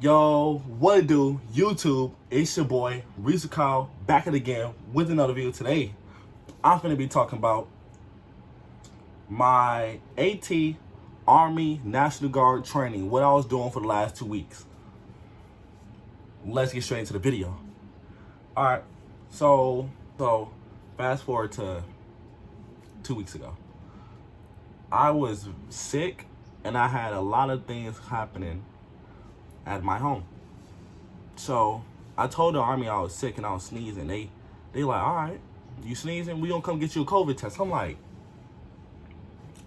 Yo, what it do? YouTube, it's your boy, Reese Kyle, back at it again with another video today. I'm finna be talking about my AT Army National Guard training, what I was doing for the last 2 weeks. Let's get straight into the video. Alright, so fast forward to 2 weeks ago. I was sick and I had a lot of things happening at my home. So I told the Army I was sick and I was sneezing. They like, all right, you sneezing? We gonna come get you a COVID test. I'm like,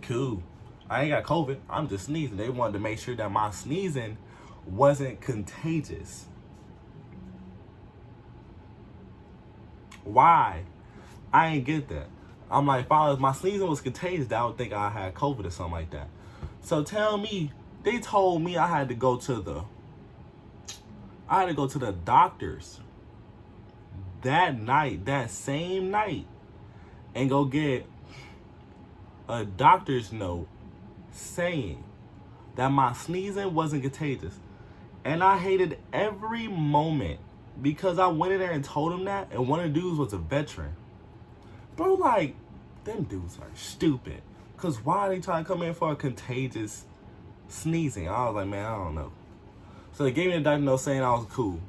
cool. I ain't got COVID. I'm just sneezing. They wanted to make sure that my sneezing wasn't contagious. Why? I ain't get that. I'm like, if my sneezing was contagious, I would think I had COVID or something like that. So tell me, they told me I had to go to the doctors that night, that same night, and go get a doctor's note saying that my sneezing wasn't contagious. And I hated every moment because I went in there and told him that, and one of the dudes was a veteran. Bro, like, them dudes are stupid. Because why are they trying to come in for a contagious sneezing? I was like, man, I don't know. So they gave me the doctor note saying I was cool.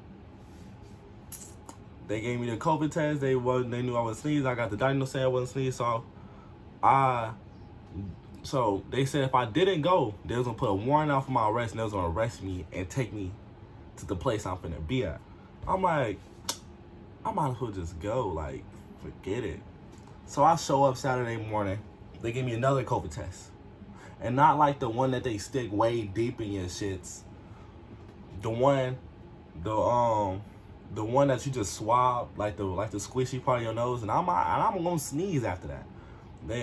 They gave me the COVID test. They knew I was sneezing. I got the doctor note saying I wasn't sneezing. So they said if I didn't go, they was gonna put a warrant out for my arrest, and they was gonna arrest me and take me to the place I'm finna be at. I'm like, I might as well just go. Like, forget it. So I show up Saturday morning. They give me another COVID test, and not like the one that they stick way deep in your shits. The one that you just swab, like the squishy part of your nose, and I'm gonna sneeze after that.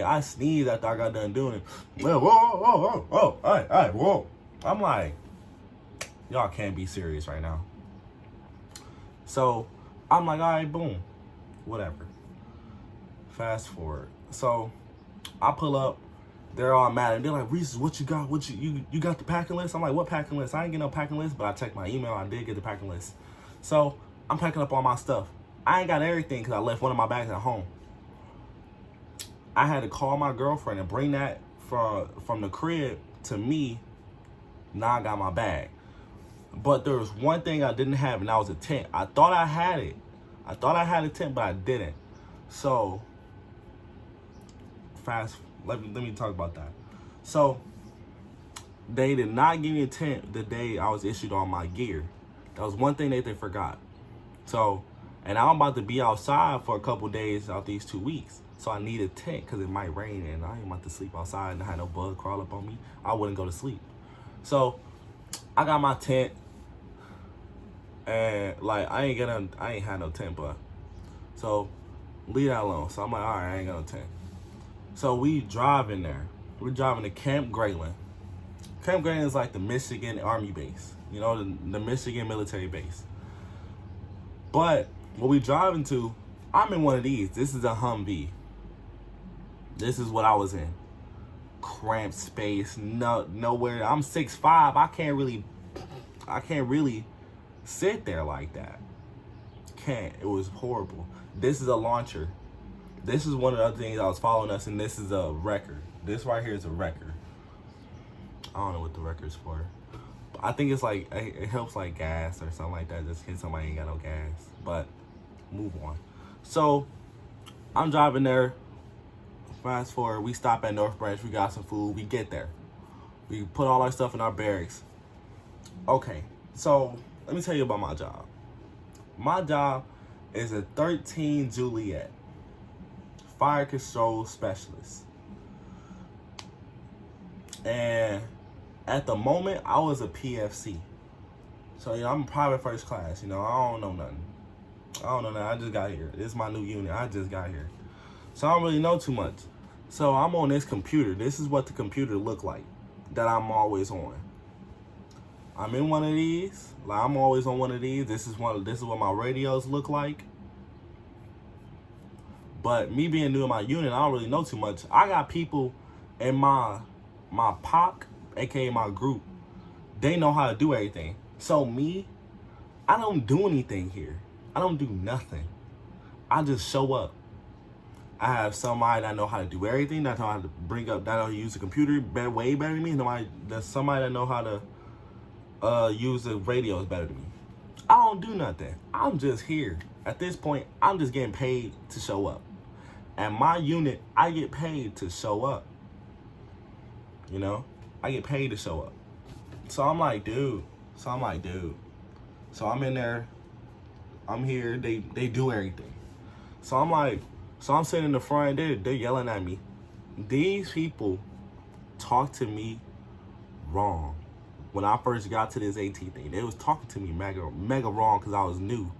I sneezed after I got done doing it. Whoa, all right, whoa. I'm like, y'all can't be serious right now. So I'm like, all right, boom, whatever. Fast forward. So I pull up. They're all mad, and they're like, Reese, what you got? What you got the packing list? I'm like, what packing list? I ain't get no packing list, but I checked my email. I did get the packing list. So I'm packing up all my stuff. I ain't got everything because I left one of my bags at home. I had to call my girlfriend and bring that from the crib to me. Now I got my bag. But there was one thing I didn't have, and that was a tent. I thought I had it. I thought I had a tent, but I didn't. So let me talk about that. So they did not give me a tent the day I was issued all my gear. That was one thing that they forgot. So, and I'm about to be outside for a couple days out these 2 weeks. So I need a tent because it might rain, and I ain't about to sleep outside and I had no bug crawl up on me. I wouldn't go to sleep. So I got my tent, and like I ain't had no tent, but so leave that alone. So I'm like, all right, I ain't got no tent. So we driving there. We're driving to Camp Grayling. Camp Grayling is like the Michigan Army base. You know, the Michigan military base. But what we driving to, I'm in one of these. This is a Humvee. This is what I was in. Cramped space, nowhere. I'm 6'5". I can't really sit there like that. Can't. It was horrible. This is a launcher. This is one of the other things I was following us, and this is a wrecker. This right here is a wrecker. I don't know what the wrecker's for. But I think it's like, it helps like gas or something like that, just in case somebody ain't got no gas. But move on. So I'm driving there. Fast forward, we stop at North Branch. We got some food. We get there. We put all our stuff in our barracks. Okay, so let me tell you about my job. My job is a 13 Juliet fire control specialist. And at the moment, I was a PFC. So, you know, I'm a private first class. You know, I don't know nothing. I just got here. This is my new unit. I just got here. So I don't really know too much. So I'm on this computer. This is what the computer look like that I'm always on. I'm in one of these. Like, I'm always on one of these. This is what my radios look like. But me being new in my unit, I don't really know too much. I got people in my POC, aka my group, they know how to do everything. So me, I don't do anything here. I don't do nothing. I just show up. I have somebody that know how to do everything, that know how to bring up, that know how to use the computer way better than me. There's somebody that know how to use the radios better than me. I don't do nothing. I'm just here. At this point, I'm just getting paid to show up. At my unit, I get paid to show up. You know? I get paid to show up. So I'm like, dude. So I'm in there. I'm here. They do everything. So I'm sitting in the front. They're yelling at me. These people talk to me wrong. When I first got to this AT thing, they was talking to me mega wrong because I was new.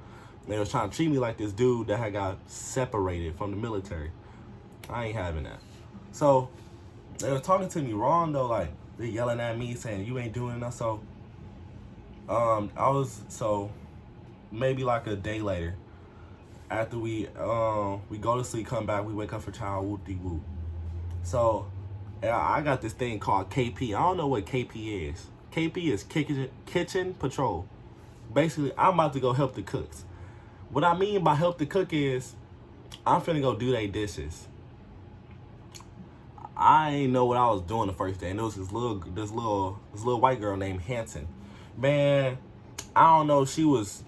They was trying to treat me like this dude that had got separated from the military. I ain't having that. So they was talking to me wrong though, like they're yelling at me saying you ain't doing enough. So maybe like a day later, after we go to sleep, come back, we wake up for child whoop-de-whoop. So I got this thing called KP. I don't know what KP is. KP is kitchen patrol. Basically, I'm about to go help the cooks. What I mean by help the cook is I'm finna go do their dishes. I ain't know what I was doing the first day, and there was this little white girl named Hanson. Man, I don't know if she was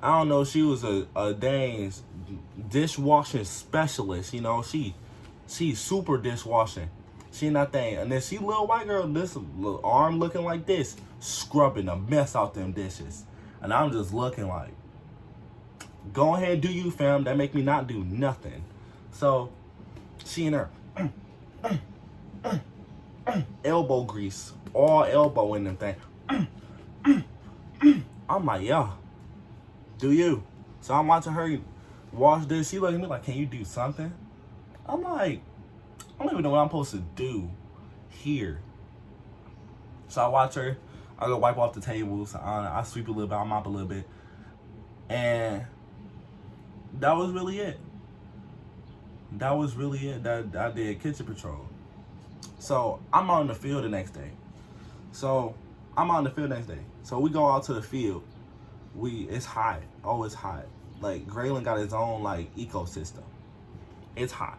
a dang dishwashing specialist. You know, she's super dishwashing. She not thing, and then she little white girl, this little arm looking like this, scrubbing the mess out them dishes, and I'm just looking like, go ahead, do you, fam. That make me not do nothing. So she in her elbow grease, all elbow in them thing. I'm like, yeah, do you? So I'm watching her wash this. She looking at me like, can you do something? I'm like, I don't even know what I'm supposed to do here. So I watch her. I go wipe off the tables. I sweep a little bit. I mop a little bit. And that was really it. That I did kitchen patrol. So I'm out in the field the next day. So we go out to the field. It's hot. Oh, it's hot. Like Grayling got its own like ecosystem. It's hot.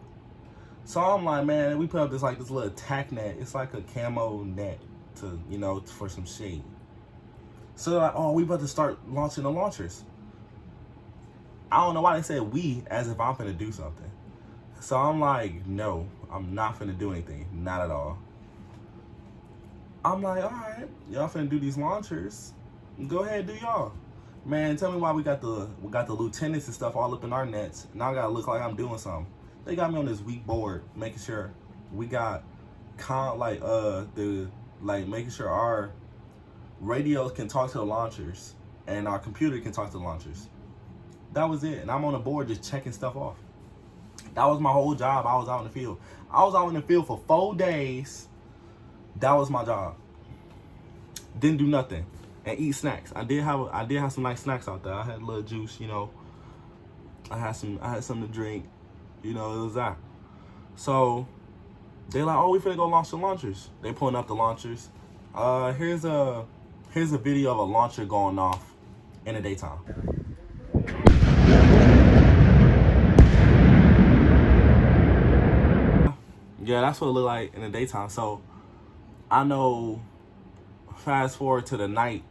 So I'm like, man, we put up this little tack net. It's like a camo net for some shade. So they're like, oh, we about to start launching the launchers. I don't know why they said we as if I'm finna do something. So I'm like, no, I'm not finna do anything. Not at all. I'm like, all right, y'all finna do these launchers. Go ahead, do y'all. Man, tell me why we got the lieutenants and stuff all up in our nets. Now I gotta look like I'm doing something. They got me on this weak board, making sure we got making sure our radios can talk to the launchers and our computer can talk to the launchers. That was it. And I'm on the board just checking stuff off. That was my whole job. I was out in the field. I was out in the field for 4 days. That was my job. Didn't do nothing. And eat snacks. I did have some nice snacks out there. I had a little juice, I had something to drink. It was that. So they're like, oh, we finna go launch the launchers. They pulling up the launchers. Here's a video of a launcher going off in the daytime. Yeah, that's what it looked like in the daytime. So I know, fast forward to the night,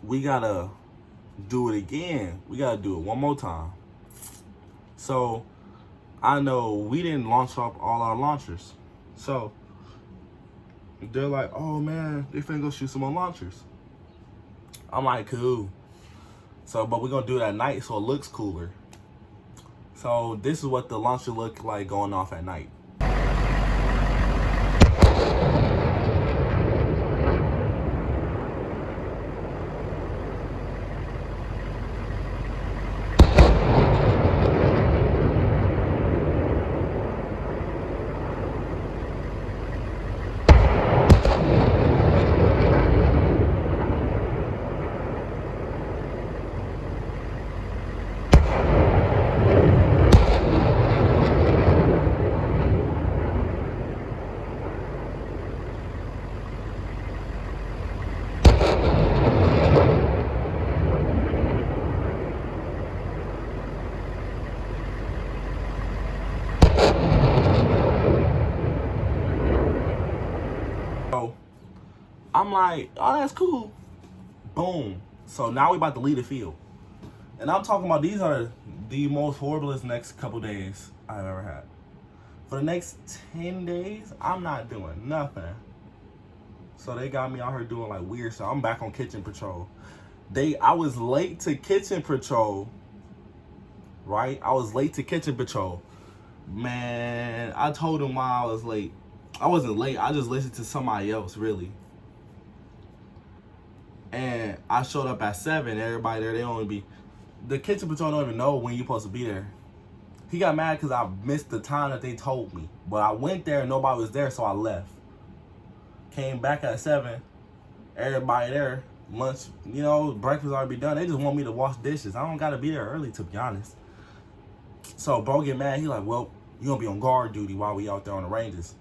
we gotta do it again. We gotta do it one more time. So I know we didn't launch up all our launchers. So they're like, oh man, they finna go shoot some more launchers. I'm like, cool. So, but we're gonna do it at night so it looks cooler. So this is what the launcher looked like going off at night. I'm like, oh, that's cool. Boom. So now we about to leave the field. And I'm talking about these are the most horriblest next couple days I've ever had. For the next 10 days, I'm not doing nothing. So they got me out here doing like weird stuff. I'm back on kitchen patrol. I was late to kitchen patrol. Right? I was late to kitchen patrol. Man, I told them why I was late. I wasn't late. I just listened to somebody else, really. And I showed up at 7. Everybody there, the kitchen patrol don't even know when you're supposed to be there. He got mad because I missed the time that they told me. But I went there and nobody was there, so I left. Came back at 7. Everybody there. Lunch, breakfast already done. They just want me to wash dishes. I don't got to be there early, to be honest. So bro get mad. He like, well, you going to be on guard duty while we out there on the ranges.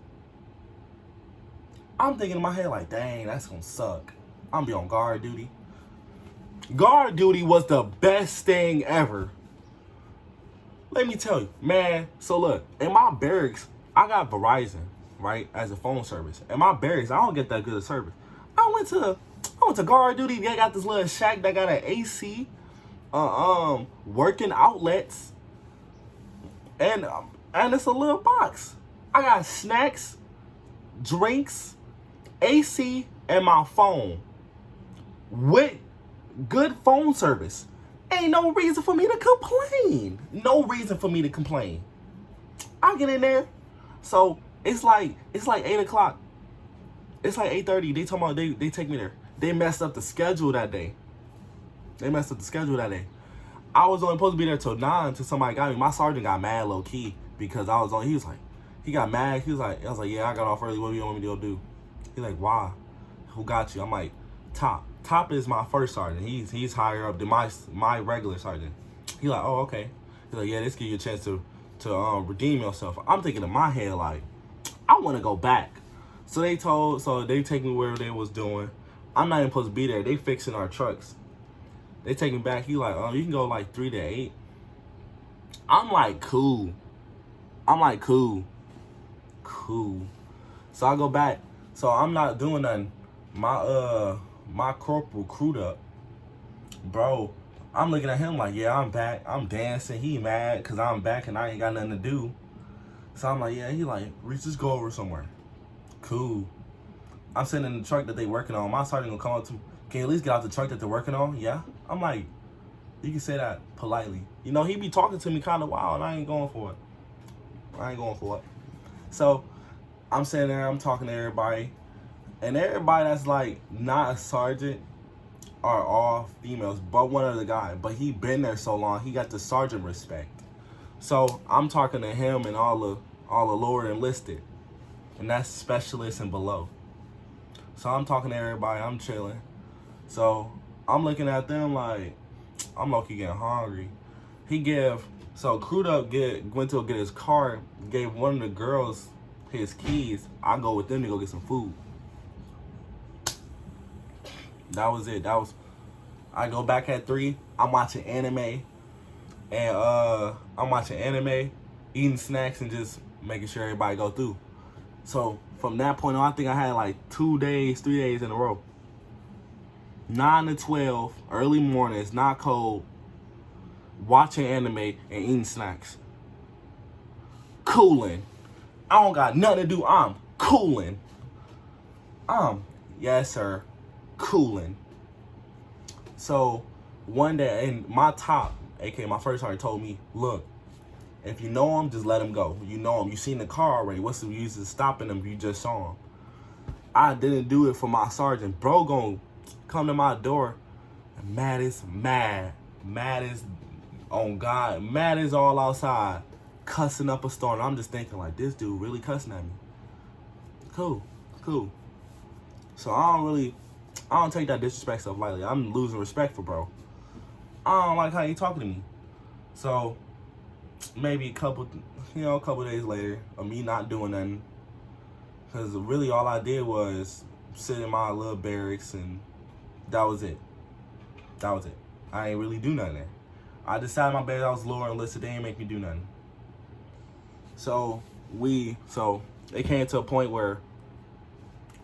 I'm thinking in my head like, dang, that's going to suck. I'm going to be on guard duty. Guard duty was the best thing ever. Let me tell you, man. So look, in my barracks, I got Verizon, right, as a phone service. In my barracks, I don't get that good of service. I went to guard duty. They got this little shack that got an AC, working outlets, and it's a little box. I got snacks, drinks, AC, and my phone with good phone service. Ain't no reason for me to complain. No reason for me to complain. I get in there. So it's like 8 o'clock. It's like 8:30. They talking about they take me there. They messed up the schedule that day. I was only supposed to be there till 9 until somebody got me. My sergeant got mad low key because he got mad. I was like, yeah, I got off early. What do you want me to go do? He's like, why? Who got you? I'm like, Top. Top is my first sergeant. He's higher up than my regular sergeant. He's like, oh, okay. He's like, yeah, this give you a chance to redeem yourself. I'm thinking in my head like, I want to go back. So they take me where they was doing. I'm not even supposed to be there. They fixing our trucks. They take me back. He like, you can go like 3 to 8. I'm like, cool. Cool. So I go back. So I'm not doing nothing. My corporal crewed up. Bro, I'm looking at him like, yeah, I'm back. I'm dancing. He mad because I'm back and I ain't got nothing to do. So I'm like, yeah. He like, Reese, just go over somewhere. Cool. I'm sitting in the truck that they working on. My sergeant gonna come up to me. Can you at least get out the truck that they're working on? Yeah. I'm like, you can say that politely. He be talking to me kind of wild and I ain't going for it. So I'm sitting there, I'm talking to everybody. And everybody that's like not a sergeant are all females, but one of the guy. But he been there so long, he got the sergeant respect. So I'm talking to him and all the lower enlisted, and that's specialists and below. So I'm talking to everybody, I'm chilling. So I'm looking at them like I'm low-key getting hungry. Crewed up went to get his car, gave one of the girls his keys. I go with them to go get some food. That was it. I go back at 3. I'm watching anime. And eating snacks and just making sure everybody go through. So from that point on, I think I had like 3 days in a row. 9 to 12, early morning, it's not cold, watching anime and eating snacks. Cooling. I don't got nothing to do. I'm cooling. Yes, sir. Cooling. So one day, and my top, aka my first sergeant, told me, look, if you know him, just let him go. You know him. You seen the car already. What's the use of stopping him if you just saw him? I didn't do it for my sergeant. Bro gonna come to my door, and mad as on God. Mad as all outside, cussing up a storm. I'm just thinking like, this dude really cussing at me. Cool. So I don't take that disrespect stuff lightly. I'm losing respect for bro. I don't like how he talking to me. So maybe a couple days later of me not doing nothing, because really all I did was sit in my little barracks and that was it. I ain't really do nothing there. I decided my bed I was lower enlisted. They ain't make me do nothing. So it came to a point where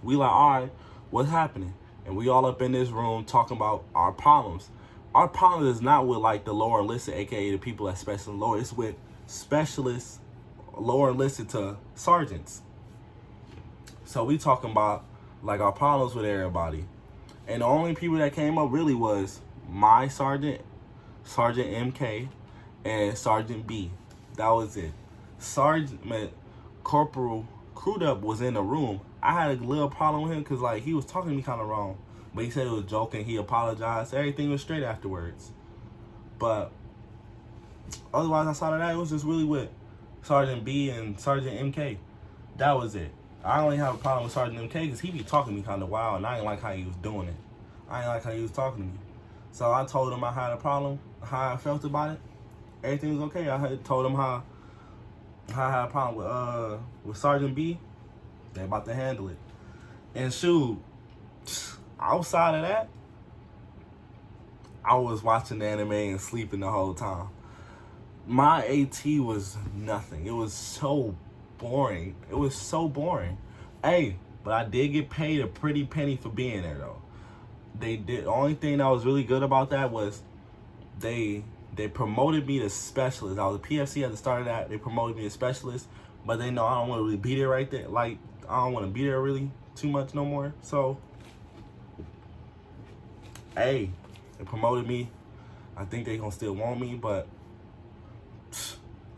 we like, all right, what's happening? And we all up in this room talking about our problems. Our problem is not with like the lower enlisted, aka the people that special lower. It's with specialists, lower enlisted to sergeants. So we talking about like our problems with everybody. And the only people that came up really was my sergeant, Sergeant MK, and Sergeant B. That was it. Corporal Crudup was in the room. I had a little problem with him because like he was talking to me kind of wrong. But he said it was joking. He apologized. Everything was straight afterwards. But otherwise, outside of that, it was just really with Sergeant B and Sergeant MK. That was it. I only have a problem with Sergeant MK because he be talking to me kind of wild, and I didn't like how he was doing it. I didn't like how he was talking to me. So I told him I had a problem, how I felt about it. Everything was okay. I had told him how I had a problem with Sergeant B. They about to handle it. And shoot, outside of that, I was watching the anime and sleeping the whole time. My AT was nothing. It was so boring. It was so boring. Hey, but I did get paid a pretty penny for being there though. They did. The only thing that was really good about that was they promoted me to specialist. I was a PFC at the start of that. They promoted me to specialist, but they know I don't want to really be there right there. Like I don't want to be there really too much no more. So, hey, they promoted me. I think they gonna still want me, but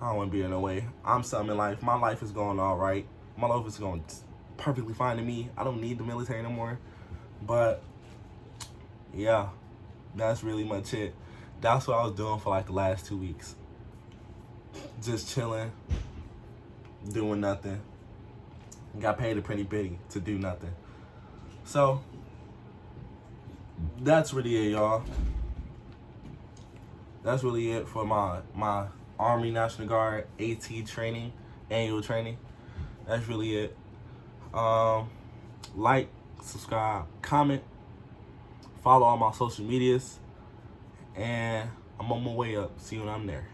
I don't want to be there no way. I'm something in life. My life is going all right. My life is going perfectly fine to me. I don't need the military no more. But yeah, that's really much it. That's what I was doing for like the last 2 weeks. Just chilling, doing nothing. Got paid a pretty penny to do nothing. So that's really it, y'all. That's really it for my Army National Guard AT training, annual training. That's really it. Like, subscribe, comment, follow all my social medias, and I'm on my way up. See you when I'm there.